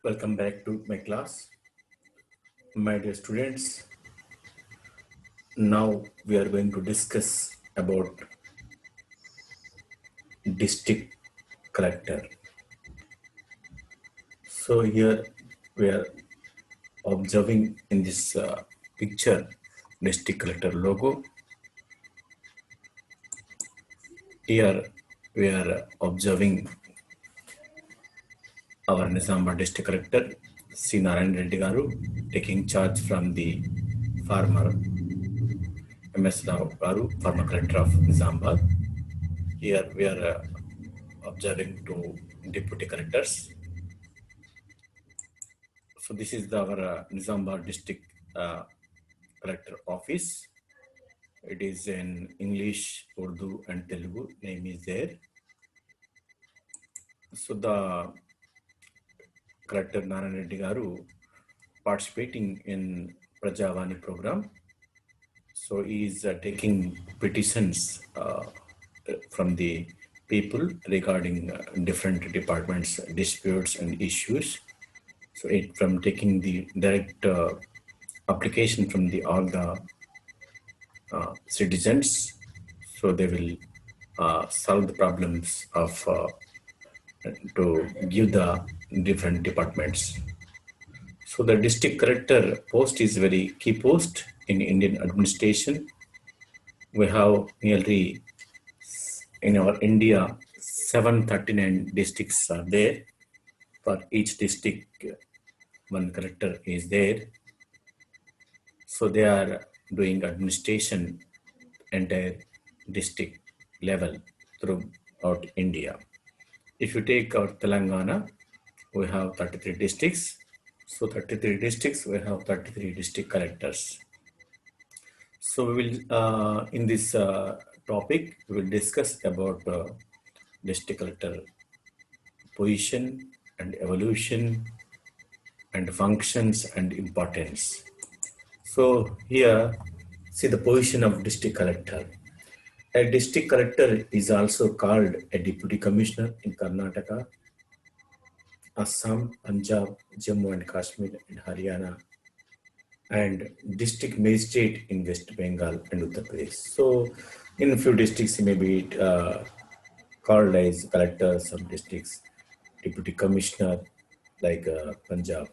Welcome back to my class. My dear students, now we are going to discuss about district collector. So here we are observing in this picture district collector logo. Here we are observing our Nizamabad district collector C. Narayan Reddy Garu taking charge from the former MS Rao Garu, former collector of Nizamabad. Here we are observing two deputy collectors. So this is our Nizamabad district collector office. It is in English, Urdu and Telugu. Name is there. So the collector Narayan Reddy Garu participating in Prajavani program. So he is taking petitions from the people regarding different departments, disputes and issues. So from taking the direct application from all the citizens, so they will solve the problems of to give the different departments. So the district collector post is very key post in Indian administration. We have nearly in our India 739 districts are there. For each district, one collector is there. So they are doing administration entire district level throughout India. If you take out Telangana, we have 33 districts. So 33 districts, we have 33 district collectors. So we will, in this topic, we will discuss about district collector position and evolution and functions and importance. So here, see the position of district collector. A district collector is also called a deputy commissioner in Karnataka, Assam, Punjab, Jammu and Kashmir and Haryana, and district magistrate in West Bengal and Uttar Pradesh. So in a few districts, he may be called as collector, some districts, deputy commissioner, like Punjab,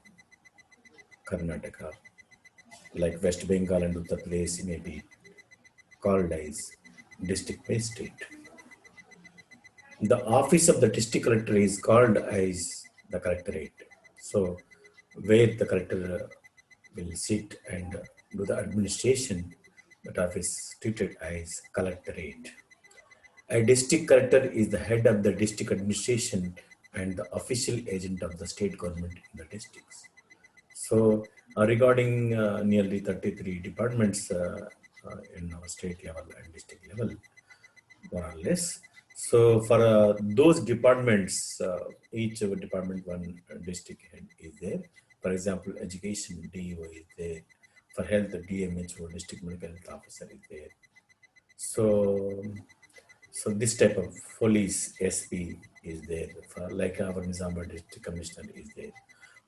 Karnataka, like West Bengal and Uttar Pradesh, he may be called as district magistrate. The office of the district collector is called as the collectorate. So where the collector will sit and do the administration, that office is treated as collectorate. A district collector is the head of the district administration and the official agent of the state government in the districts. So regarding nearly 33 departments in our state level and district level, more or less. So for those departments, each department, one district head is there. For example, education, DO is there. For health, DMHO, district medical health officer is there. So this type of police, SP is there. For like our Nizamabad district commissioner is there.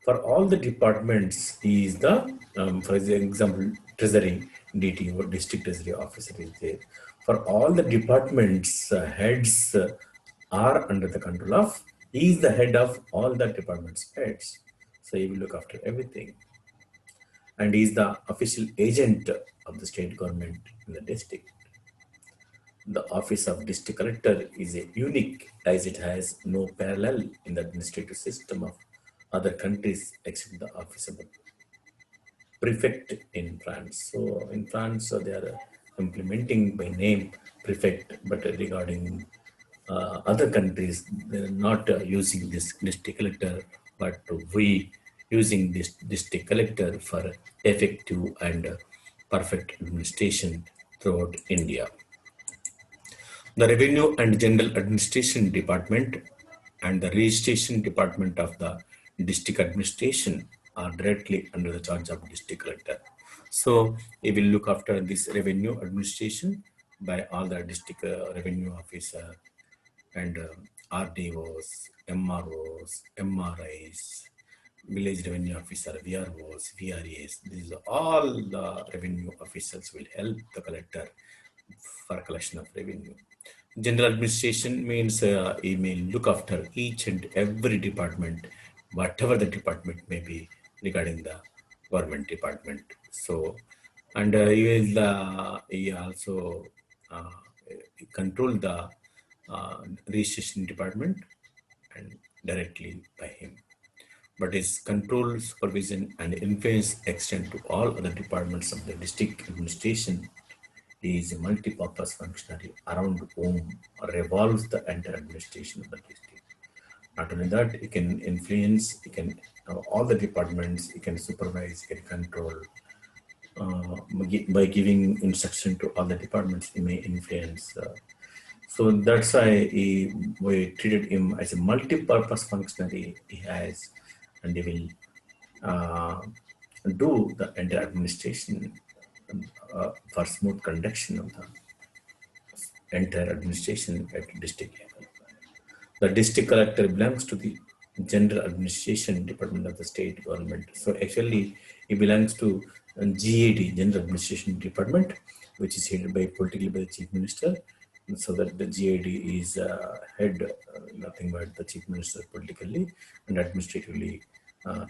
For all the departments, he is the, for example, treasury, DTO, district treasury officer is there. For all the departments, heads are under the control of, he is the head of all the departments heads. So he will look after everything. And he is the official agent of the state government in the district. The office of district collector is unique as it has no parallel in the administrative system of other countries except the office of the prefect in France. So in France, they are implementing by name prefect, but regarding other countries, they are not using this district collector, but we using this district collector for effective and perfect administration throughout India. The Revenue and General Administration Department and the Registration Department of the District Administration are directly under the charge of District Collector. So he will look after this revenue administration by all the district revenue officer and RDOs, MROs, MRIs, village revenue officer, VROs, VRAs. These are all the revenue officers will help the collector for collection of revenue. General administration means he may look after each and every department, whatever the department may be regarding the government department. So, and he also uh, control the registration department and directly by him. But his control, supervision, and influence extend to all other departments of the district administration. He is a multi-purpose functionary around whom revolves the entire administration of the district. Not only that, he can influence, he can all the departments, he can supervise, he can control. By giving instruction to all the departments, he may influence. So that's why we treated him as a multi-purpose functionary he has, and he will uh, do the entire administration for smooth conduction of the entire administration at district level. The district collector belongs to the general administration department of the state government. So actually, he belongs to GAD, General Administration Department, which is headed by politically by the chief minister. So that the GAD is head nothing but the chief minister politically and administratively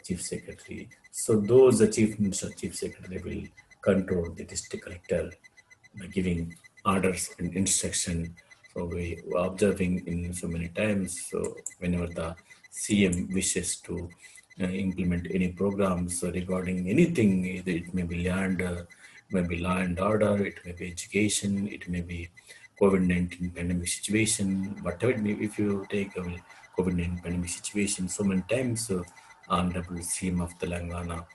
chief secretary. So those the chief minister, chief secretary will control the district collector by giving orders and instruction. So we were observing in so many times. So whenever the CM wishes to implement any programs regarding anything, either it may be land, may be law and order, it may be education, it may be COVID-19 pandemic situation, whatever it may be. If you take a COVID-19 pandemic situation, so many times Honorable CM of Telangana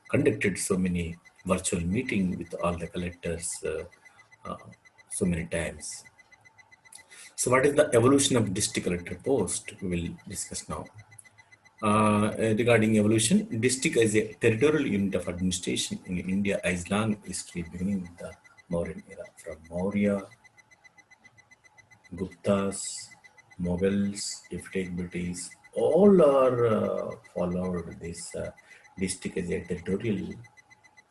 conducted so many virtual meeting with all the collectors so many times. So what is the evolution of district collector post? We will discuss now. Regarding evolution, district is a territorial unit of administration in India has long history beginning with the Mauryan era. From Maurya, Guptas, Mughals, if take British, all are followed this district as a territorial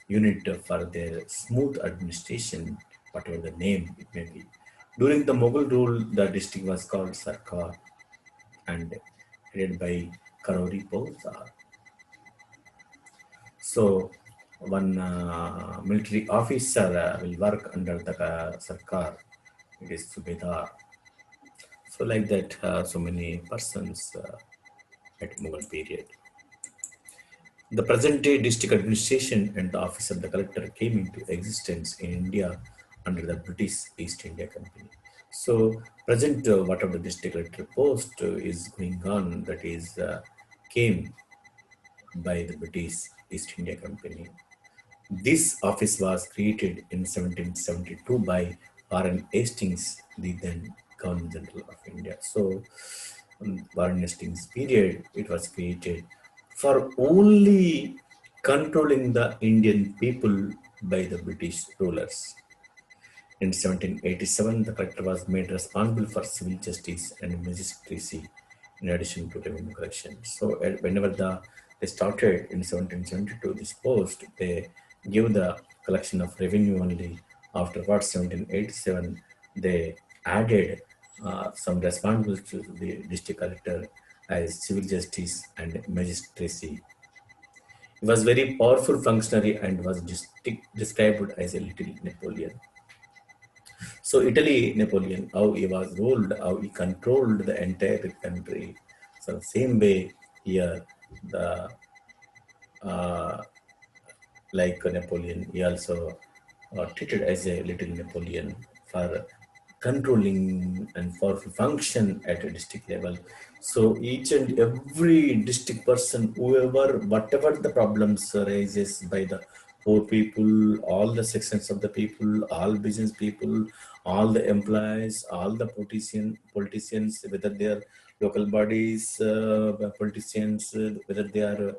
unit for their smooth administration, whatever the name it may be. During the Mughal rule, the district was called Sarkar and headed by Karori Bozar. So, one military officer will work under the Sarkar, it is Subedar. So, like that, so many persons at Mughal period. The present-day district administration and the office of the collector came into existence in India under the British East India Company. So, present whatever the district collector post is going on, that is came by the British East India Company. This office was created in 1772 by Warren Hastings, the then Governor General of India. So, Warren Hastings period, it was created for only controlling the Indian people by the British rulers. In 1787, the collector was made responsible for civil justice and magistracy in addition to revenue collection. So, whenever they started in 1772 this post, they give the collection of revenue only. Afterwards, 1787, they added some responsibility to the district collector as civil justice and magistracy. He was very powerful functionary and was described as a little Napoleon. So Italy, Napoleon, how he was ruled, how he controlled the entire country. So same way here, the like Napoleon, he also treated as a little Napoleon for controlling and for function at a district level. So each and every district person, whoever, whatever the problems arises by the poor people, all the sections of the people, all business people, all the employees, all the politicians, whether they are local bodies, politicians, whether they are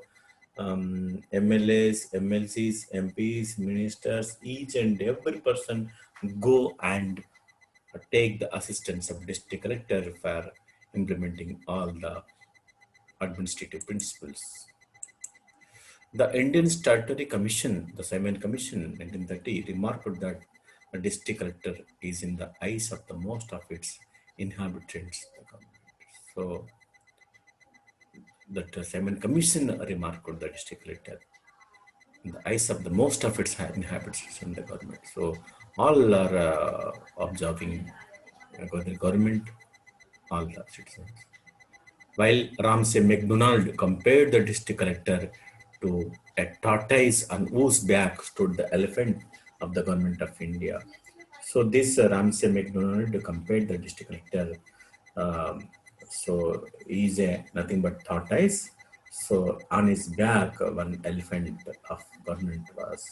MLAs, MLCs, MPs, ministers, each and every person go and take the assistance of district collector for implementing all the administrative principles. The Indian Statutory Commission, the Simon Commission, 1930, remarked that a district collector is in the eyes of the most of its inhabitants. The government. So that Simon Commission remarked the district collector in the eyes of the most of its inhabitants in the government. So all are observing the government, all the citizens. While Ramsay MacDonald compared the district collector to a tortoise on whose back stood the elephant of the government of India. So this Ramsay MacDonald compared the district collector. Um, so he's a nothing but tortoise. So on his back, one elephant of government was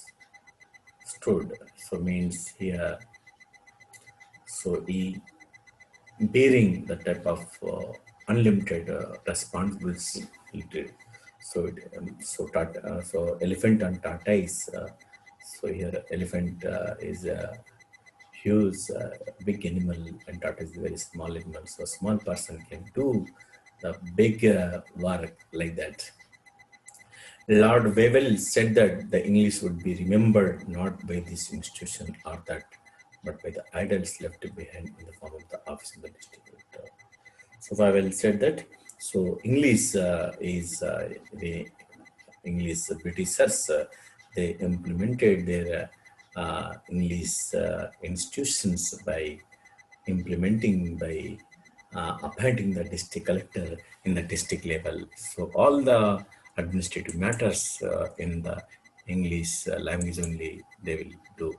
stood. So means here. So he bearing the type of unlimited responsibility. So, so elephant and tortoise. So here, elephant is a huge, big animal, and tortoise is a very small animal. So, a small person can do the big work like that. Lord Wavell said that the English would be remembered not by this institution or that, but by the idols left behind in the form of the office of the district. So Wavell said that. So English is the English Britishers. They implemented their English institutions by appointing the district collector in the district level. So all the administrative matters in the English language only they will do.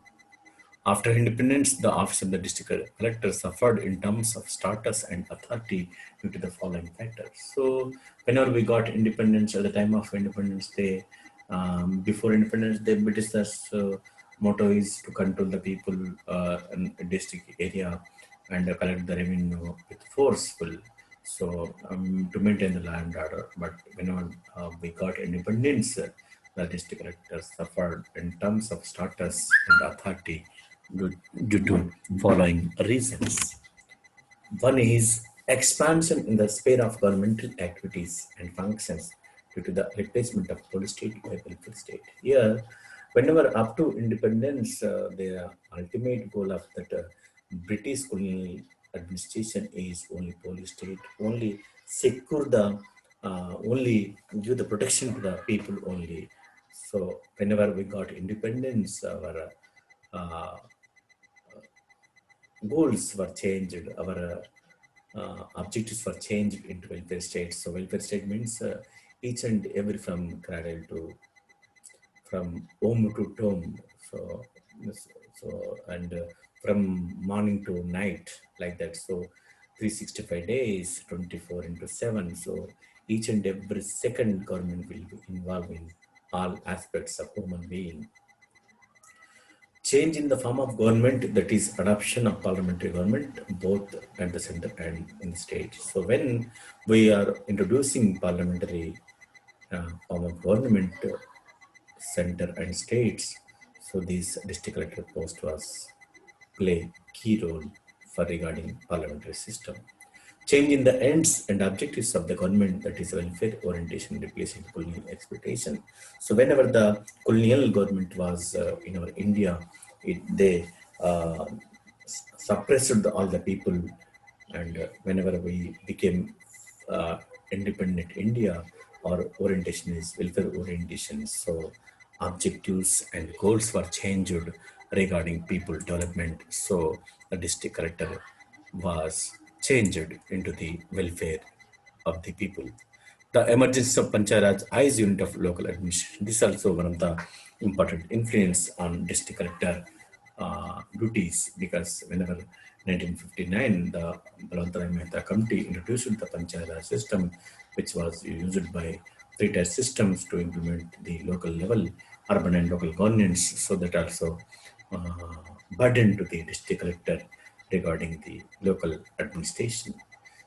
After independence, the office of the district collector suffered in terms of status and authority due to the following factors. So, whenever we got independence, at the time of Independence Day, before Independence Day, Britishers' motto is to control the people in a district area and collect the revenue with forceful. So, to maintain the law and order. But whenever we got independence, the district collector suffered in terms of status and authority due to following reasons. One is expansion in the sphere of governmental activities and functions due to the replacement of police state by welfare state. Here, whenever up to independence, the ultimate goal of that British colonial administration is only police state, only secure the, only give the protection to the people only. So whenever we got independence, our goals were changed, our objectives were changed into welfare state. So welfare state means each and every from cradle to from home to tomb. So and from morning to night like that. So 365 days, 24 into 7. So each and every second government will be involved in all aspects of human being. Change in the form of government, that is adoption of parliamentary government both at the center and in the state. So when we are introducing parliamentary form of government, center and states, so this district collector post was play key role for regarding parliamentary system. Change in the ends and objectives of the government, that is welfare orientation replacing colonial exploitation. So whenever the colonial government was in our India, they suppressed all the people, and whenever we became independent India, our orientation is welfare orientation. So objectives and goals were changed regarding people development. So the district collector was changed into the welfare of the people. The emergence of Pancharaj as unit of local administration. This is also one of the important influence on district collector duties, because whenever 1959 the Balwantrai Mehta committee introduced the Pancharaj system, which was used by three-tier systems to implement the local level urban and local governance. So that also burden to the district collector regarding the local administration.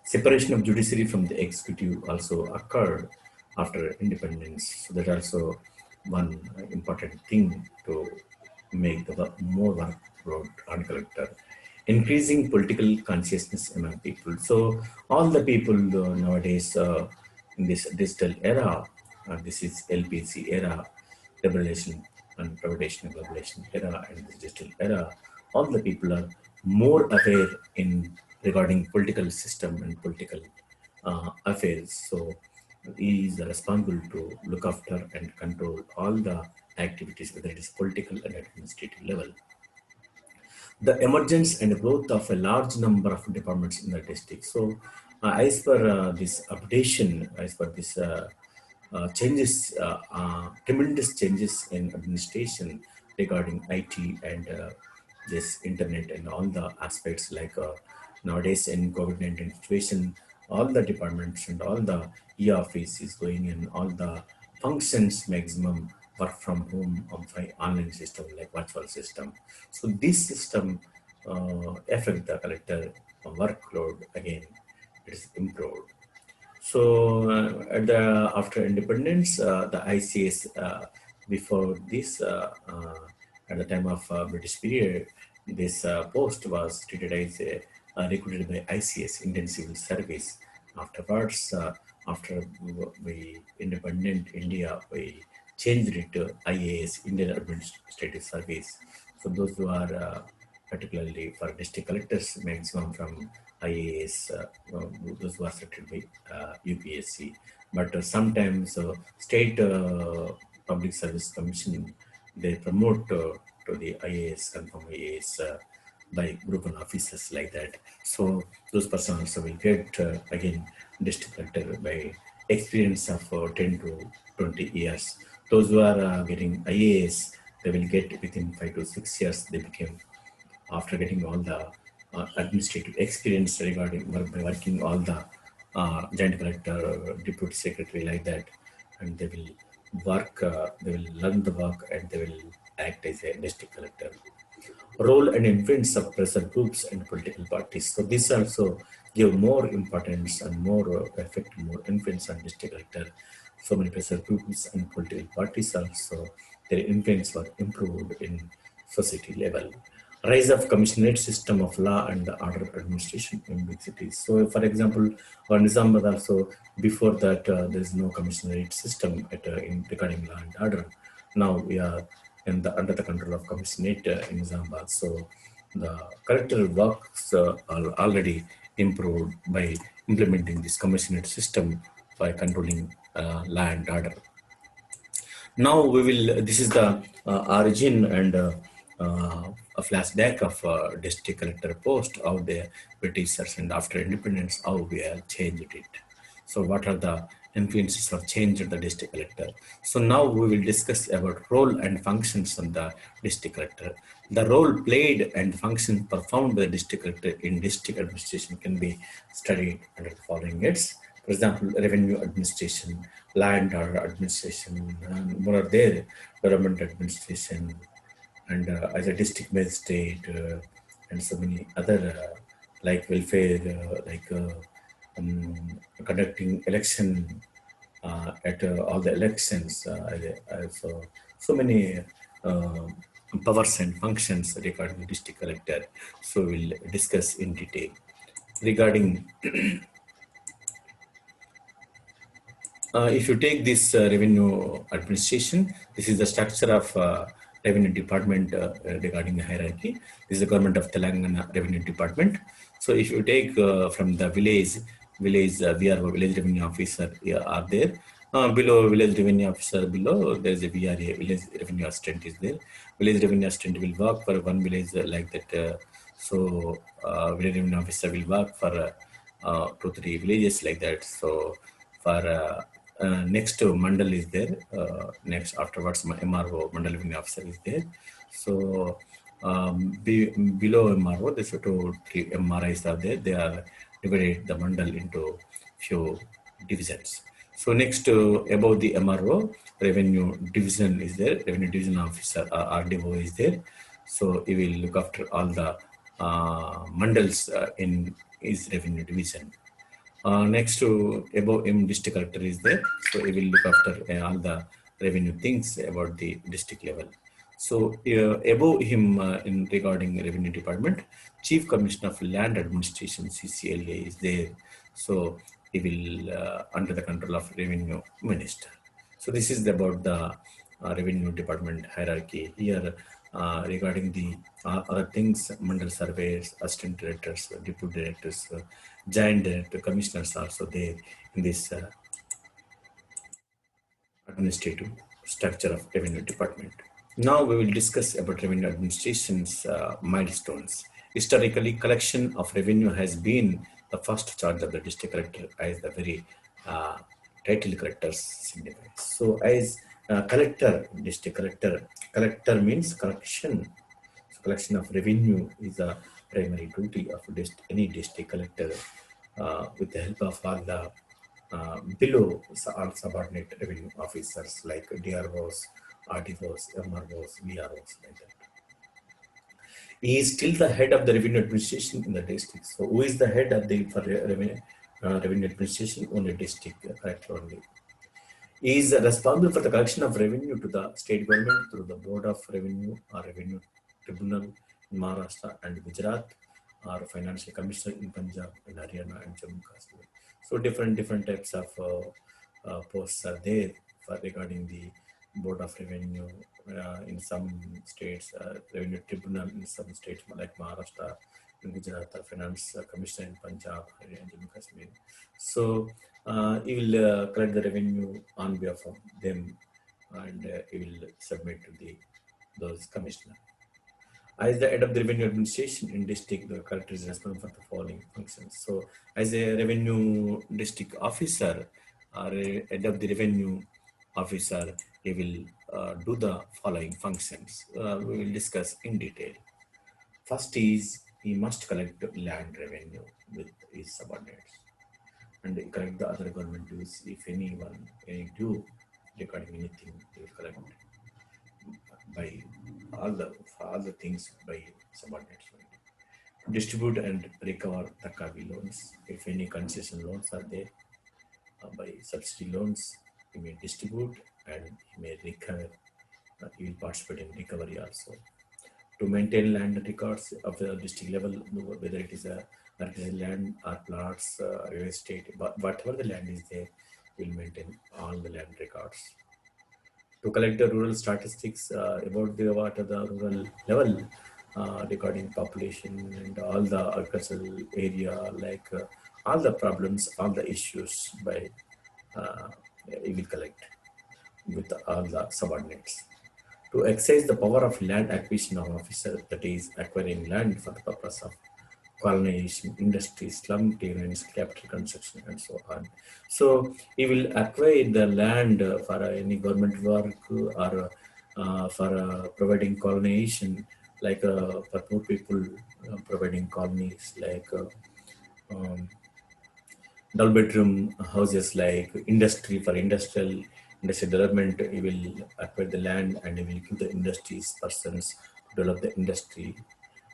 Separation of judiciary from the executive also occurred after independence. So that also one important thing to make the more workload on collector. Increasing political consciousness among people. So all the people nowadays in this digital era, This is LPC era, liberalization and privatization and globalization era, and the digital era. All the people are more aware in regarding political system and political affairs. So he is responsible to look after and control all the activities, whether it is political and administrative level. The emergence and growth of a large number of departments in the district. So, as per this updation, as per this changes, tremendous changes in administration regarding IT and this internet and all the aspects like nowadays in COVID-19 situation, all the departments and all the e-office is going in, all the functions maximum work from home on online system like virtual system. So this system affect the collector workload again. It is improved. So at the after independence, the ICS before this at the time of British period, this post was treated as recruited by ICS, Indian Civil Service. Afterwards, after we independent India, we changed it to IAS, Indian Administrative Service. So those who are particularly for district collectors, maximum from IAS, those who are selected by UPSC. But sometimes state public service commission, they promote to the IAS, confirm IAS by group and officers like that. So those persons also will get again district collector by experience of 10 to 20 years. Those who are getting IAS, they will get within 5 to 6 years, they became after getting all the administrative experience regarding by working all the joint collector, deputy secretary like that, and they will work, they will learn the work and they will act as a district collector. Role and influence of pressure groups and political parties. So this also give more importance and more effect, more influence on district collector. So many pressure groups and political parties also, their influence was improved in society level. Rise of commissionerate system of law and order administration in big cities. So for example, on Nizamabad also, before that there is no commissionerate system in regarding law and order. Now we are under the control of commissionerate in Nizamabad. So the collector works are already improved by implementing this commissionerate system by controlling law and order. Now we will, this is the origin and a flashback of district collector post, how the Britishers and after independence, how we have changed it. So what are the influences of change in the district collector? So now we will discuss about role and functions of the district collector. The role played and function performed by the district collector in district administration can be studied under the following heads. For example, revenue administration, land order administration, more are there, government administration, and as a district magistrate, and so many other like welfare, conducting election at all the elections. So many powers and functions regarding district collector. So we'll discuss in detail regarding. If you take this revenue administration, this is the structure of revenue department regarding the hierarchy. This is the government of Telangana revenue department. So if you take from the village VRO, village revenue officer are there. Below village revenue officer, below there is a VRA, village revenue assistant is there. Village revenue assistant will work for one village like that. Village revenue officer will work for 2-3 villages like that. So for next to Mandal is there. Next afterwards, my MRO, Mandal Revenue Officer is there. So below MRO, there's 2-3 MRIs are there. They are divided the Mandal into few divisions. So next above the MRO, revenue division is there. Revenue division officer, RDO is there. So he will look after all the mandals in his revenue division. Next to above him, district collector is there. So he will look after all the revenue things about the district level. So above him in regarding revenue department, Chief Commissioner of Land Administration (CCLA) is there. So he will under the control of revenue minister. So this is about the revenue department hierarchy. Here, regarding the other things, mandal surveyors, assistant directors, deputy directors, giant director, commissioners are also there in this administrative structure of revenue department. Now we will discuss about revenue administration's milestones. Historically, collection of revenue has been the first charge of the district collector, as the very uh, title collectors signify. So, as collector, district collector, collector means collection. So, collection of revenue is a primary duty of any district collector with the help of all the below all subordinate revenue officers like DROs, RDOs, MROs, VROs, like that. He is still the head of the revenue administration in the district. So, who is the head of the revenue administration? Only district collector only. He is responsible for the collection of revenue to the state government through the Board of Revenue or Revenue Tribunal in Maharashtra and Gujarat, or Financial Commissioner in Punjab and Haryana and Jammu Kashmir. So different types of posts are there for regarding the Board of Revenue in some states, Revenue Tribunal in some states like Maharashtra, in Gujarat, Finance Commissioner in Punjab and Jammu Kashmir. So he will collect the revenue on behalf of them, and he will submit to those commissioner. As the head of the revenue administration in district, the collector is responsible for the following functions. So, as a revenue district officer or a head of the revenue officer, he will do the following functions. We will discuss in detail. First is he must collect land revenue with his subordinates and collect the other government dues if any due regarding anything, he will collect by all the things by subordinates. Distribute and recover the Kavi loans. If any concession loans are there, by subsidy loans, he may distribute and he may recover. He will participate in recovery also. To maintain land records of the district level, whether it is a land or plots, real estate, but whatever the land is there, he will maintain all the land records. To collect the rural statistics about the what are the rural level regarding population and all the agricultural area, like all the problems, all the issues by he will collect with all the subordinates. To exercise the power of land acquisition of officer, that is acquiring land for the purpose of colonization, industry, slum clearance, capital construction, and so on. So he will acquire the land for any government work or for providing colonization, like for poor people, providing colonies like um, double bedroom houses, like industry for industrial development. He will acquire the land and he will give the industries persons to develop the industry.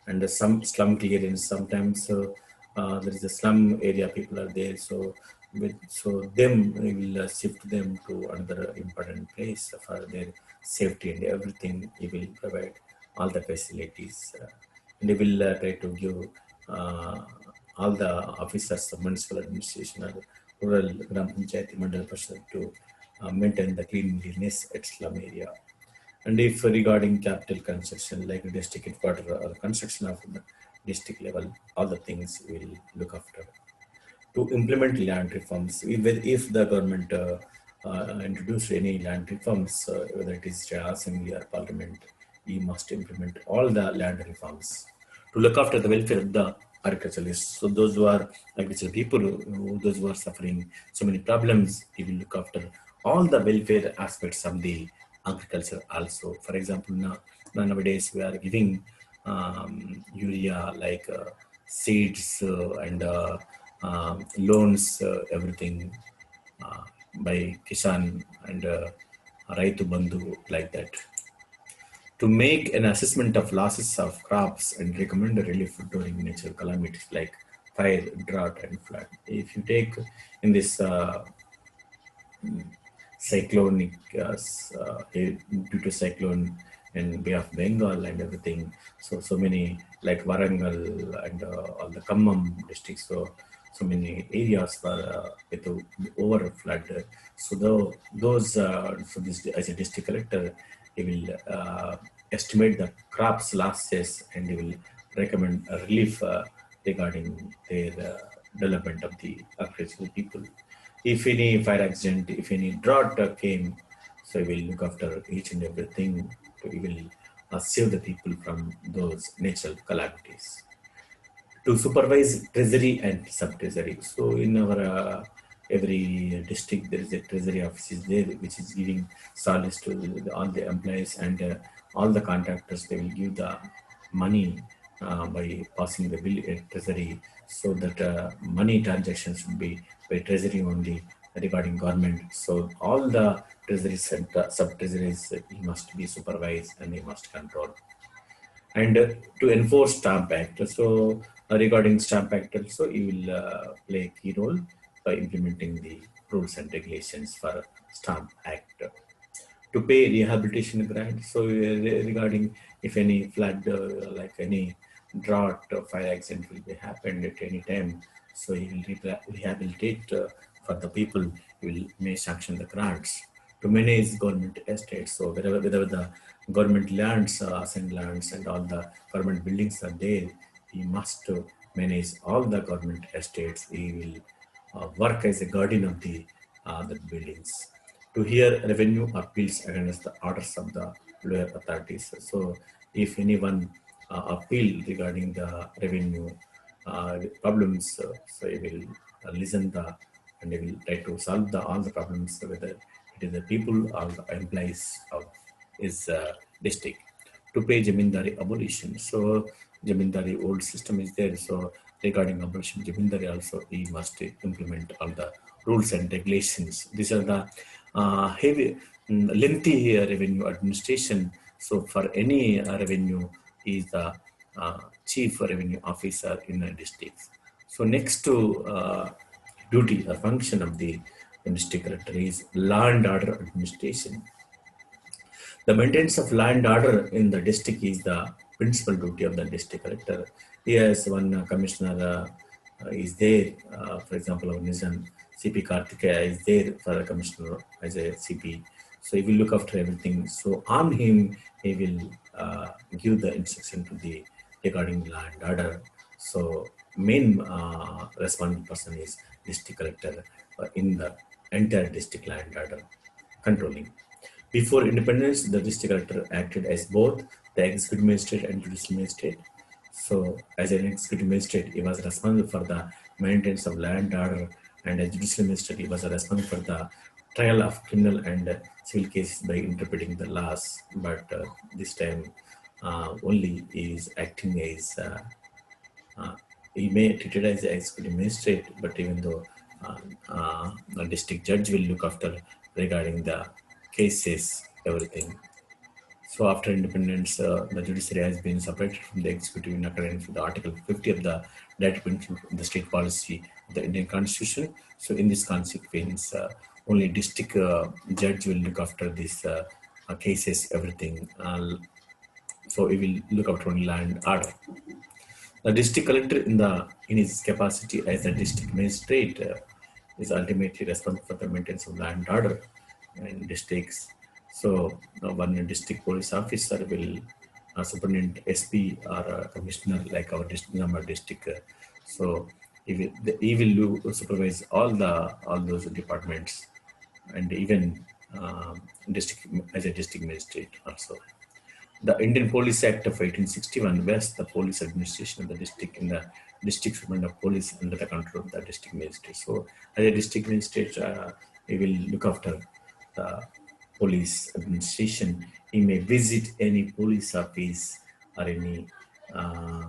And some slum clearance, sometimes there is a slum area, people are there, so so them we will shift them to another important place for their safety and everything. He will provide all the facilities, and he will try to give uh, all the officers of municipal administration or rural gram panchayat mandal parishad to maintain the cleanliness at slum area. And if regarding capital construction, like district headquarters or construction of the district level, all the things will look after. To implement land reforms, if the government introduce any land reforms, whether it is assembly or parliament, we must implement all the land reforms to look after the welfare of the agriculturalists. So those who are agricultural people, those who are suffering so many problems, we will look after all the welfare aspects of the agriculture also. For example, nowadays we are giving urea, like seeds and loans, everything uh, by Kisan and Raitu Bandhu, like that. To make an assessment of losses of crops and recommend a relief during natural calamities like fire, drought, and flood. If you take in this cyclonic due to cyclone in Bay of Bengal and everything, so many like Warangal and all the Khammam districts. so many areas were with the over flood. So so this as a district collector, he will estimate the crops losses and he will recommend a relief regarding their development of the agricultural people. If any fire accident, if any drought came, so he will look after each and everything. He will save the people from those natural calamities. To supervise treasury and sub-treasury. So in our every district, there is a treasury office is there, which is giving salaries to all the employees and all the contractors. They will give the money by passing the bill at treasury, so that money transactions should be by treasury only regarding government. So all the treasuries and sub-treasuries, he must be supervised and he must control and to enforce Stamp Act. So regarding Stamp Act also, you will play a key role by implementing the rules and regulations for Stamp Act. To pay rehabilitation grant, so regarding if any flood, like any drought or fire accident will be happened at any time, so he will rehabilitate for the people. He will may sanction the grants to manage government estates. So wherever the government lands, assigned lands, and all the government buildings are there, he must manage all the government estates. He will work as a guardian of the buildings to hear revenue appeals against the orders of the lower authorities. So, if anyone appeal regarding the revenue problems, so he will listen the and he will try to solve all the problems, whether it is the people or the employees of his district. To pay Jamindari abolition. So Jamindari old system is there. So regarding abolition Jamindari also, he must implement all the rules and regulations. These are the heavy, lengthy revenue administration. So for any revenue, he is the chief revenue officer in a district. So next to duty or function of the district collector is law and order administration. The maintenance of law and order in the district is the principal duty of the district collector. Yes, one commissioner is there, for example, our Nizam CP Kartikeya is there for a commissioner as a CP. So he will look after everything. So on him, he will give the instruction to the regarding law and order. So main responsible person is district collector in the entire district law and order controlling. Before independence, the district collector acted as both the executive magistrate and judicial magistrate. So, as an executive magistrate, he was responsible for the maintenance of land order, and as judicial magistrate, he was responsible for the trial of criminal and civil cases by interpreting the laws. But this time, only he is acting as uh, he may treated as an executive magistrate, but even though the district judge will look after regarding the cases, everything. So after independence, the judiciary has been separated from the executive in accordance with Article 50 of the Directive Principle of the State Policy of the Indian Constitution. So in this consequence, only district judge will look after these cases, everything. So he will look after only land order. The district collector, in his capacity as a district magistrate, is ultimately responsible for the maintenance of law and order in districts. So, one district police officer will superintend SP or a commissioner like our district. So, he will supervise all those departments and even district as a district magistrate also. The Indian Police Act of 1861 vests the police administration of the district in the district superintendent of police under the control of the district magistrate. So, as a district magistrate, he will look after the police administration. He may visit any police office or any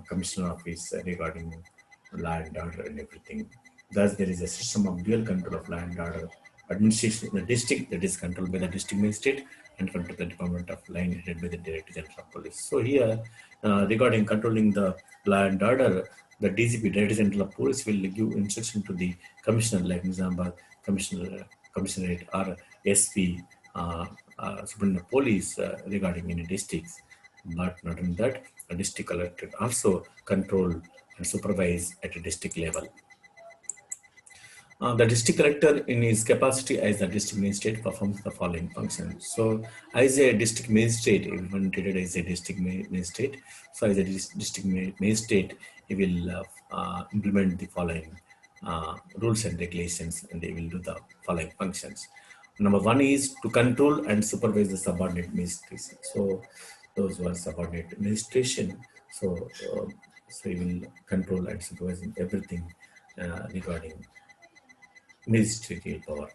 commissioner office regarding law and order and everything. Thus, there is a system of dual control of law and order administration in the district that is controlled by the district magistrate and controlled by the Department of Line headed by the Director General of Police. So here, regarding controlling the law and order, the DGP, Director General of Police, will give instruction to the commissioner like Nizamabad Commissionerate or SP, Superintendent of Police regarding any districts. But not only that, a district collector also control and supervise at a district level. The district collector, in his capacity as the district magistrate, performs the following functions. So, as a district magistrate, if one treated as a district magistrate, so as a district magistrate, he will implement the following rules and regulations, and they will do the following functions. Number one is to control and supervise the subordinate magistrates. So, those who are subordinate administration, so so he will control and supervise everything regarding ministerial power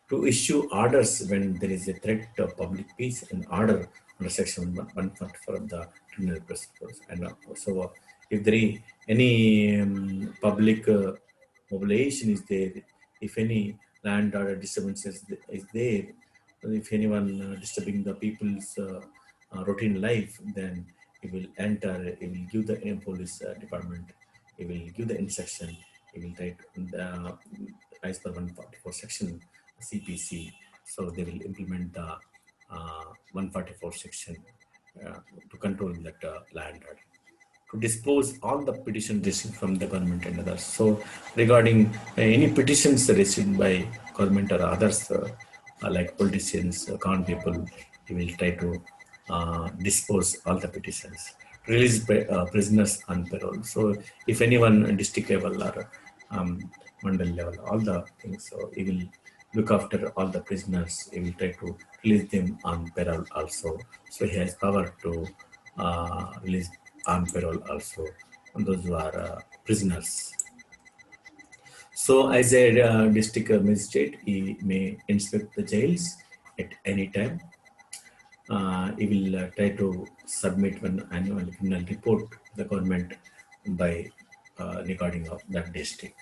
to issue orders when there is a threat of public peace and order under section 144 of the criminal procedure. And so, if there is any public mobilization is there, if any land order disturbances is there, if anyone disturbing the people's routine life, then he will enter, he will give the police department, he will give the instruction, he will write as per 144 section CPC. So they will implement the 144 section to control that land order, to dispose all the petitions received from the government and others. So regarding any petitions received by government or others, like politicians, con people, he will try to dispose all the petitions. Release prisoners on parole. So if anyone district level or mandal level, all the things, so he will look after all the prisoners. He will try to release them on parole also. So he has power to release on parole also on those who are prisoners. So as a district magistrate, he may inspect the jails at any time. He will try to submit one annual criminal report to the government by regarding of that district,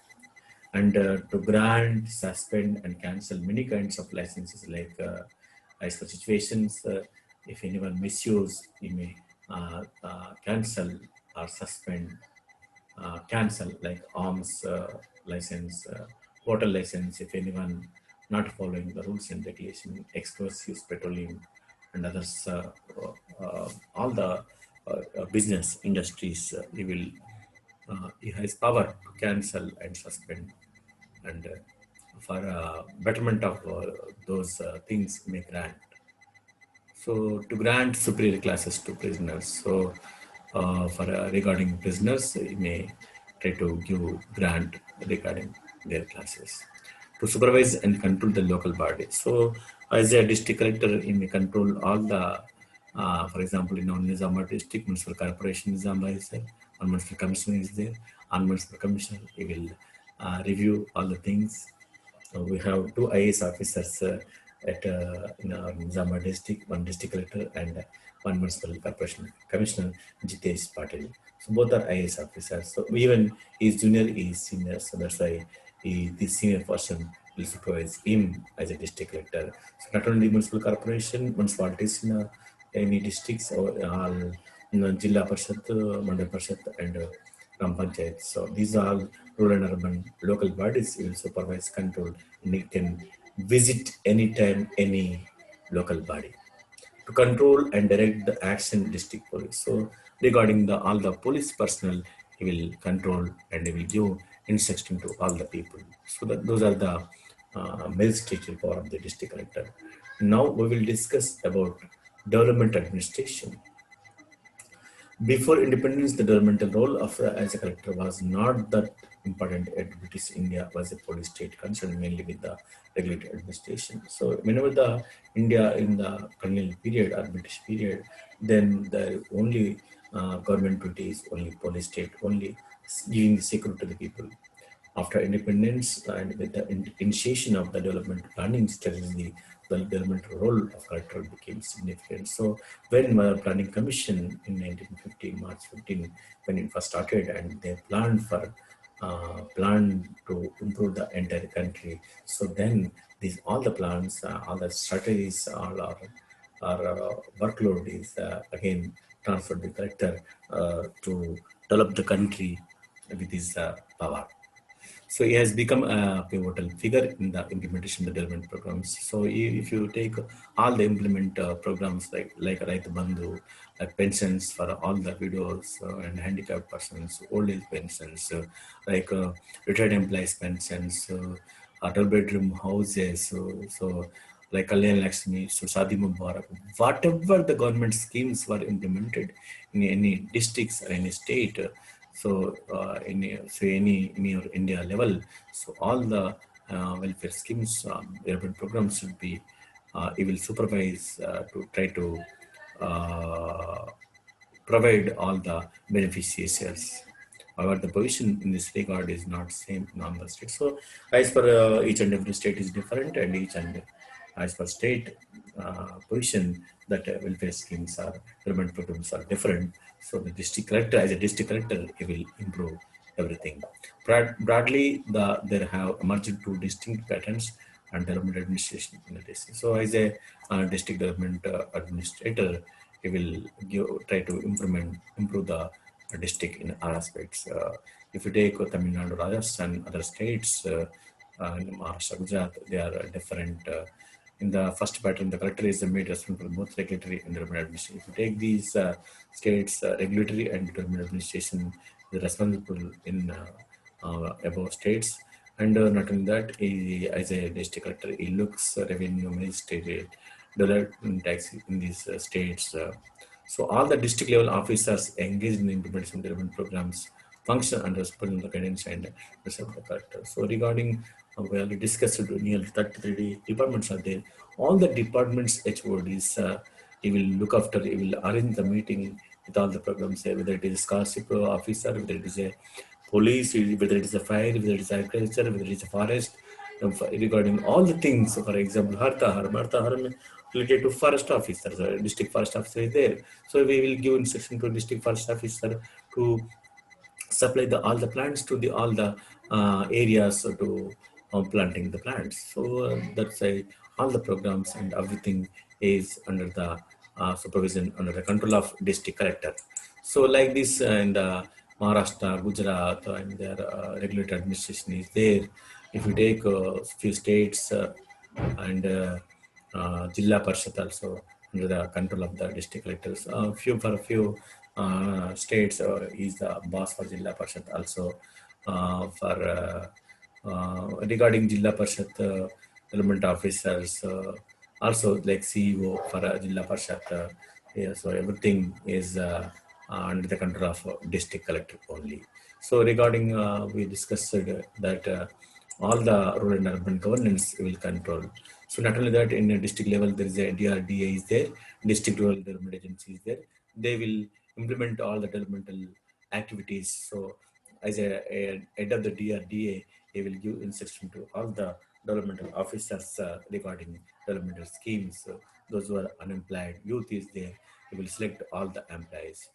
and to grant, suspend, and cancel many kinds of licenses, like as per situations, if anyone misuse, he may cancel or suspend, cancel, like arms license, hotel license, if anyone not following the rules and regulation, explosives, petroleum, and others, all the business industries, he has power to cancel and suspend, and for betterment of those things may grant. So to grant superior classes to prisoners. So for regarding prisoners, you may try to give grant regarding their classes. To supervise and control the local body. So as a district collector, he may control all the, for example, in our Nizamabad district, municipal corporation Nizamabad is there, one municipal commissioner is there, on municipal commissioner, he will review all the things. We have two IAS officers at in our Nizamabad district, one district collector and one municipal corporation commissioner, Jitesh Patil. So both are IAS officers. So even he is junior, he is senior. So that's why the senior person will supervise him as a district collector. So not only municipal corporation, municipalities in any districts, or all Jilla Parishad, Mandal Parishad, and Gram Panchayat. So these are all rural and urban local bodies. Will supervise, control, and he can visit anytime any local body to control and direct the action district police. So regarding the all the police personnel, he will control and he will give instruction to all the people. So that those are the magistrature power of the district collector. Now we will discuss about development administration. Before independence, the developmental role of as a collector was not that important. At British India was a police state concerned mainly with the regulated administration. So whenever the India in the colonial period or British period, then the only government duty is only police state, only giving the security to the people. After independence and with the initiation of the development planning strategy, the development role of collector became significant. So when planning commission in 1915, March 15, when it first started, and they planned for plan to improve the entire country. So then these all the plans, all the strategies, all our workload is again transferred to the collector to develop the country with his power. So he has become a pivotal figure in the implementation of the development programs. So if you take all the implement programs like Right Bandhu, like pensions for all the widows and handicapped persons, old age pensions, like retired employees pensions, double bedroom houses, so like Kalyan Lakshmi, so Shadi Mubarak, whatever the government schemes were implemented in any districts or any state. In your India level, so all the welfare schemes, urban programs should be, it will supervise to try to uh, provide all the beneficiaries. However, the position in this regard is not same in all the states. So, as per each and every state is different, and each and as per state position, that welfare schemes or government programs are different. So, the district collector, as a district collector, he will improve everything. Broadly, there have emerged two distinct patterns and development administration in the district. So, as a district development administrator, he will try to improve the district in all aspects. If you take Tamil Nadu, Rajasthan, other states, in Maharashtra, Gujarat, they are different. In the first pattern, the collector is the made responsible for both regulatory and development administration. If you take these states, regulatory and development administration is responsible in above states. And not only that, he, as a district collector, he looks revenue, magistrate, development tax in these states. So all the district level officers engaged in the implementation of development programs function under the guidance and the of the collector. So regarding, we already discussed nearly 33 departments are there. All the departments HODs, he will look after, he will arrange the meeting with all the programs, whether it is scholarship officer, whether it is a police, whether it is a fire, whether it is agriculture, whether it is a forest, regarding all the things. For example, Harta Harm related to forest officers, district forest officer is there. So we will give instruction to district forest officer to supply all the plants to all the areas to planting the plants. So that's all the programs and everything is under the supervision, under the control of district collector. So like this in the Maharashtra, Gujarat, and their regulatory administration is there. If you take few states and Jilla Parishad also under the control of the district collectors. For a few states, is the boss for Jilla Parishad also. For regarding Jilla Parishad development officers, also like CEO for Jilla Parishad. Yeah, so everything is under the control of district collector only. So regarding, we discussed that all the rural and urban governance will control. So not only that, in a district level, there is a DRDA is there, district rural development agency is there. They will implement all the developmental activities. So as a head of the DRDA, they will give instruction to all the developmental officers regarding developmental schemes. So those who are unemployed, youth is there, they will select all the employees.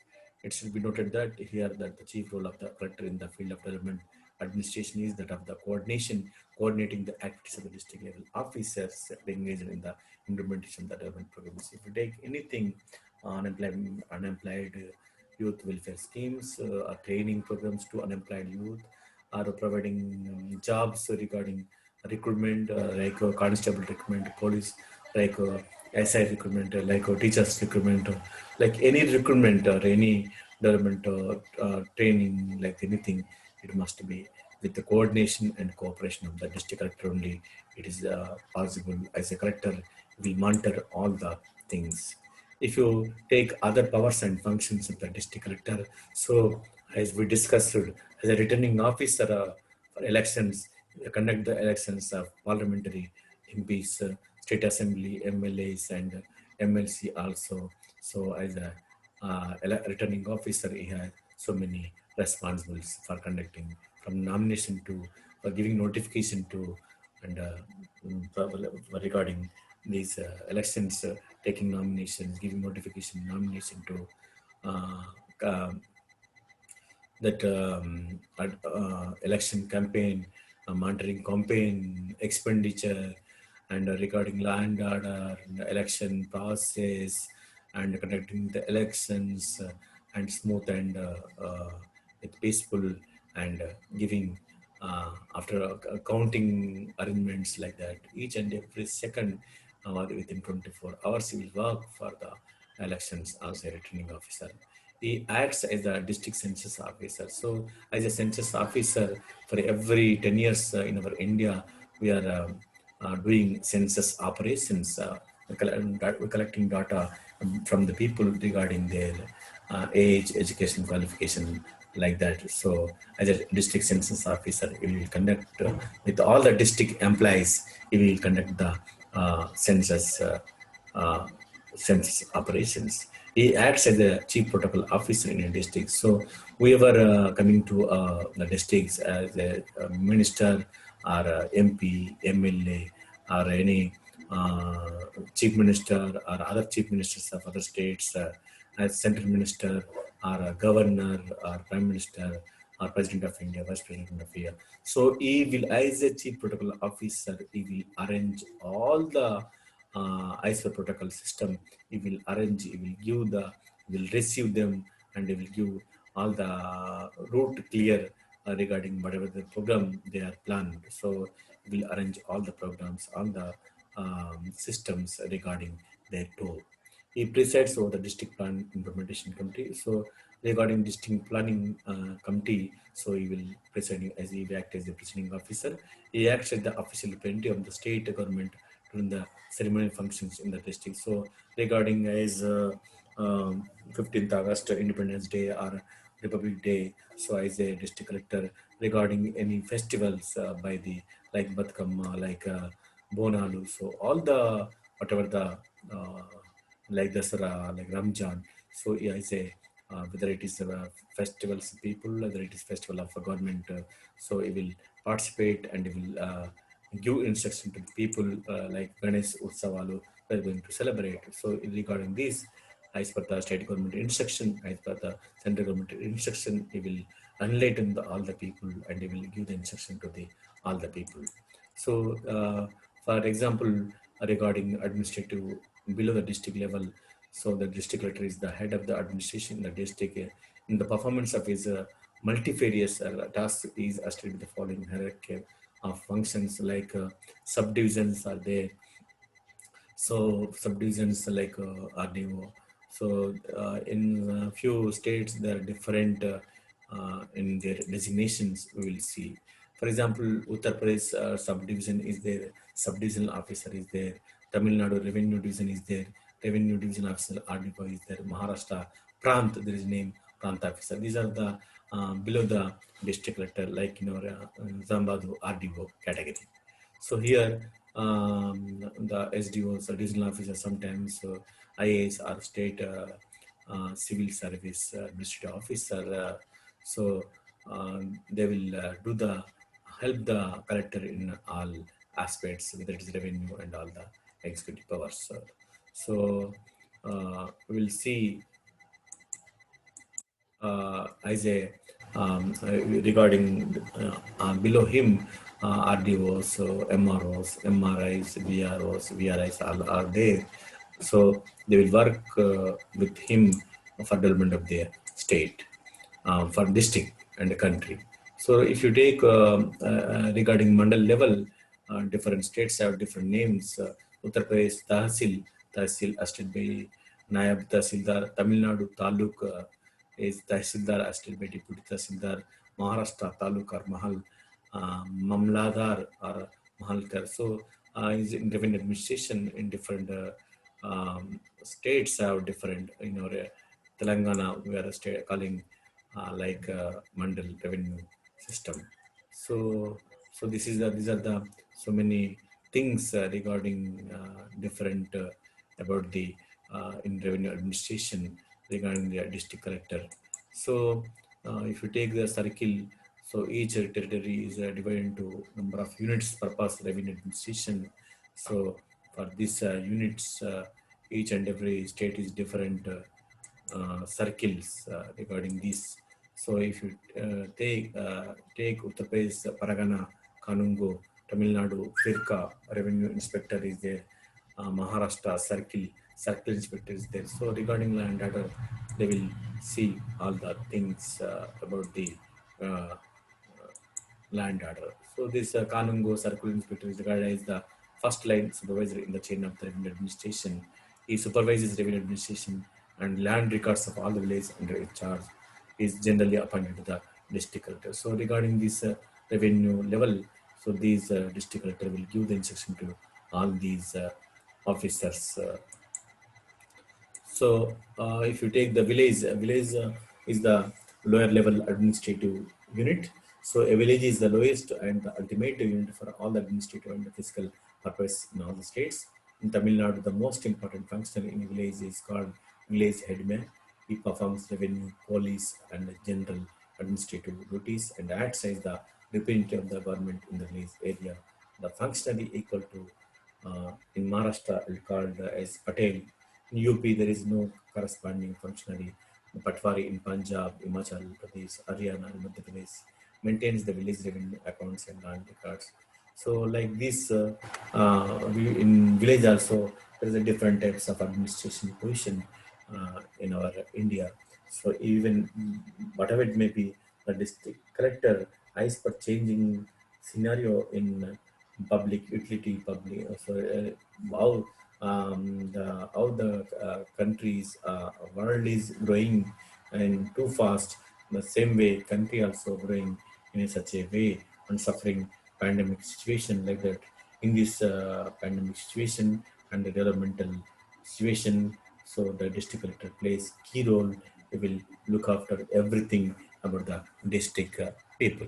It should be noted that here that the chief role of the collector in the field of development administration is that of the coordinating the activities of the district level officers engaged in the implementation of the development programs. If you take anything, unemployed youth welfare schemes, or training programs to unemployed youth, or providing jobs regarding recruitment, like constable recruitment, police, like SI recruitment, like teachers recruitment, like any recruitment or any development training, like anything, it must be with the coordination and cooperation of the district collector only. It is possible. As a collector, we monitor all the things. If you take other powers and functions of the district collector, so as we discussed, as a returning officer for elections, conduct the elections of parliamentary MPs, state assembly, MLAs, and MLC also. So as a returning officer, he has so many responsibilities for conducting, from nomination to giving notification to, and regarding these elections, taking nominations, giving notification, nomination to uh, um, that election campaign, monitoring campaign expenditure, and regarding land order, and the election process, and conducting the elections, and smooth and with peaceful, and giving after counting arrangements like that, each and every second within 24 hours he will work for the elections as a returning officer. He acts as a district census officer. So as a census officer, for every 10 years in our India, we are doing census operations. We're collecting data from the people regarding their age, education, qualification, like that. So, as a district census officer, he will conduct with all the district employees. He will conduct the uh, census operations. He acts as the chief protocol officer in a district. So, whoever coming to the districts as a minister or MP, MLA, or any chief minister or other chief ministers of other states, as central minister or a governor or prime minister or president of India, vice president of India. So he will, as a chief protocol officer, he will arrange all the ISO protocol system. He will arrange, he will give the, he will receive them, and he will give all the route clear regarding whatever the program they are planned. So he will arrange all the programs, all the systems regarding their tour. He presides over the district plan implementation committee. So regarding district planning committee, so he will preside as he will act as the presiding officer. He acts as the official representative of the state government during the ceremonial functions in the district. So regarding as 15th August Independence Day or Republic Day, so as a district collector, regarding any festivals by the like Batkama, like Bonalu, so all the whatever the like Dasara, like Ramjan. So yeah, I say whether it is festivals people, whether it is festival of a government, so it will participate and it will give instruction to the people like Ganesh Utsavalu we are going to celebrate. So regarding this, as per the state government instruction, as per the central government instruction, he will enlighten all the people and he will give the instruction to the all the people. So, for example, regarding administrative below the district level, so the district collector is the head of the administration in the district. In the performance of his multifarious tasks is assisted with the following hierarchy of functions like subdivisions are there. So subdivisions like RDO. So in a few states there are different in their designations. We will see. For example, Uttar Pradesh subdivision is there. Subdivisional officer is there. Tamil Nadu revenue division is there. Revenue division officer RDO is there. Maharashtra Prant, there is name Prant officer. These are the below the district collector, like Zambadu RDO category. So here, the SDOs, divisional officers, sometimes IAS or state civil service administrative officer. So they will do the help the collector in all aspects, whether it is revenue and all the executive powers. So we will see as a regarding below him RDOs, so MROs, MRIs, VROs, VRIs are there. So they will work with him for development of their state, for district and the country. So if you take regarding mandal level, different states have different names. Uttar Pradesh Tahsil assisted by Nayab Tahsildar. Tamil Nadu Taluk is Tahsildar assisted by Deputy Tahsildar. Maharashtra Taluk or Mahal Mamladar or Mahalkar. So is in revenue administration in different states have different, Telangana we are state calling like mandal revenue system. So this is these are the so many things regarding different about the in revenue administration regarding the district collector. So if you take the circle, so each territory is divided into number of units per pass revenue administration. So for these units, each and every state is different circles regarding this. So if you take Uttar Pradesh, Paragana, Kanungo, Tamil Nadu, Firka, Revenue Inspector is there, Maharashtra Circle Inspector is there. So regarding land data, they will see all the things about the uh, land order. So this Kanungo Circle Inspector is regarded as the first line supervisor in the chain of the revenue administration. He supervises revenue administration and land records of all the villages under his charge. He is generally appointed to the district collector. So regarding this revenue level, so these district collector will give the instruction to all these officers. So, if you take the village, a village is the lower level administrative unit. So, a village is the lowest and the ultimate unit for all the administrative and the fiscal purpose in all the states. In Tamil Nadu, the most important function in a village is called village headman. He performs revenue, police, and general administrative duties and acts as the representative of the government in the village area. The functionary equal to in Maharashtra is called as Patel. In UP, there is no corresponding functionary. The Patwari in Punjab, Himachal Pradesh, Haryana, and Madhya Pradesh maintains the village revenue accounts and land records. So, like this, we, in village also, there is a different types of administration position in our India. So, even whatever it may be, the district collector eyes for changing scenario in public utility, public. How how the countries world is growing and too fast. The same way, country also growing in such a way and suffering pandemic situation like that. In this pandemic situation and the developmental situation, so the district collector plays key role. They will look after everything about the district people.